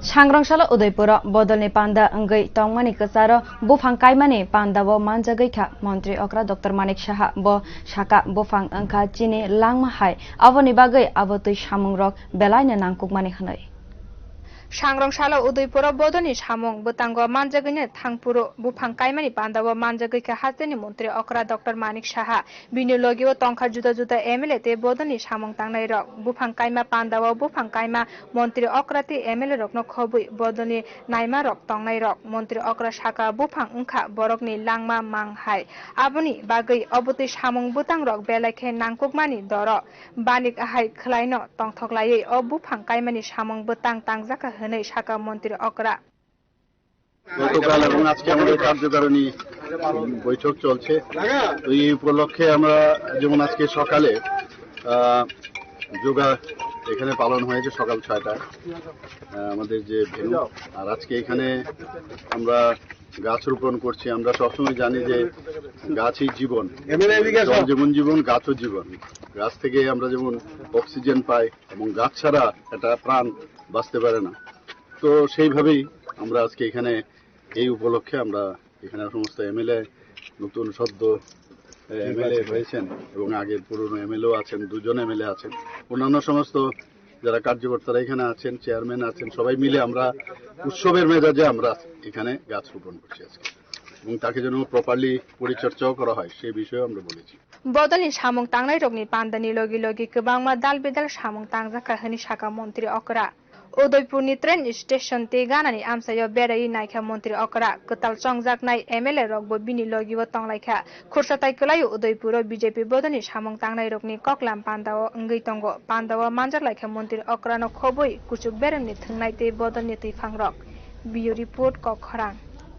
सांग्रांशाला उदयपुर बदलनि पांडा अंगै तंगमानि कसार बुफां कायमानि पांडावो मानजागैखा मंत्री अक्रा डॉक्टर मानिक साहा ब साका बुफां अंखा चिनि लांमाहाय अबनि बागै अबतै सामुं रक बेलायनो नांकुकमानि हनै सांग्रांशाला उदयपुर बदलनि सामुं बुतांगो मानजागैनो थांपुरो बुफां कायमानि पांडावो मानजागैखा हास्तेनि मंत्री अक्रा डॉक्टर मानिक साहा बिनि लगियो तंखा जुदा जुदा एमएलए ते बदलनि सामुं तांनाय रक बुफां कायमा पांडावो बुफां कायमा मंत्री अक्रा ते एमएलए रकनो खबुई बदलनि नायमा रक तंनाय रक मंत्री अक्रा साका बुफां अंखा बरकनि लांमा मांहाय आबनि बागै अबतै सामुं बुतां रक बेलायखे नांकुकमानि दर बानिक आहाय खलायनो तंथकलायै अ बुफां कायमानि सामुं बुतां तांजाका हनै साका मंत्री अक्रा গতকাল এবং আজকে আমাদের কার্যকারিণী বৈঠক চলছে তো এই উপলক্ষে আমরা যেমন আজকে সকালে যোগা এখানে পালন হয়েছে সকাল 6টায় আমাদের যে ভেন্যু আর আজকে এখানে আমরা গাছ রোপণ করছি আমরা সবসময় জানি যে গাছই জীবন যেমন জীবন গাছও জীবন গাছ থেকে আমরা যেমন অক্সিজেন পাই এবং গাছ ছাড়া একটা প্রাণ বাঁচতে পারে না তো সেইভাবেই আমরা আজকে এখানে এই উপলক্ষে আমরা এখানে সমস্ত এমএলএ নতুন সদ্য এমএলএ হয়েছেন এবং আগের পুরনো এমএলএও আছেন দুজন এমএলএ আছেন অন্যান্য সমস্ত যারা কার্যকর্তারা এখানে আছেন চেয়ারম্যান আছেন সবাই মিলে আমরা উৎসবের মেজাজে আমরা এখানে গাছ রোপণ করছি আজকে এবং তাকে যেন প্রপারলি পরিচর্যাও করা হয় সেই বিষয়ে আমরা বলেছি बदलनि सामुं तांनाय रगनि पान्दानि लगी लगी गोबांमा दाल बेदाल सामुं तांजाखा हनि साका मंत्री अक्रा उदयपुरनि ट्रेन स्टेशन ते गानानि आमसायाव बेरायि नायखा मंत्री अक्रा कताल चंगजाकनाय एमएलए रगबो बिनि लगिबो तंलायखा खुरसाताय कलायो उदयपुर बीजेपी बदलनि सामुं तांनाय रगनि ककलाम पान्दाव अंगै तंगो पान्दाव मानजालायखा मंत्री अक्रानो खबुई कुचुक बेरेमनि थंनाय ते बदलनि तैफां रग बियो रिपोर्ट कखरां।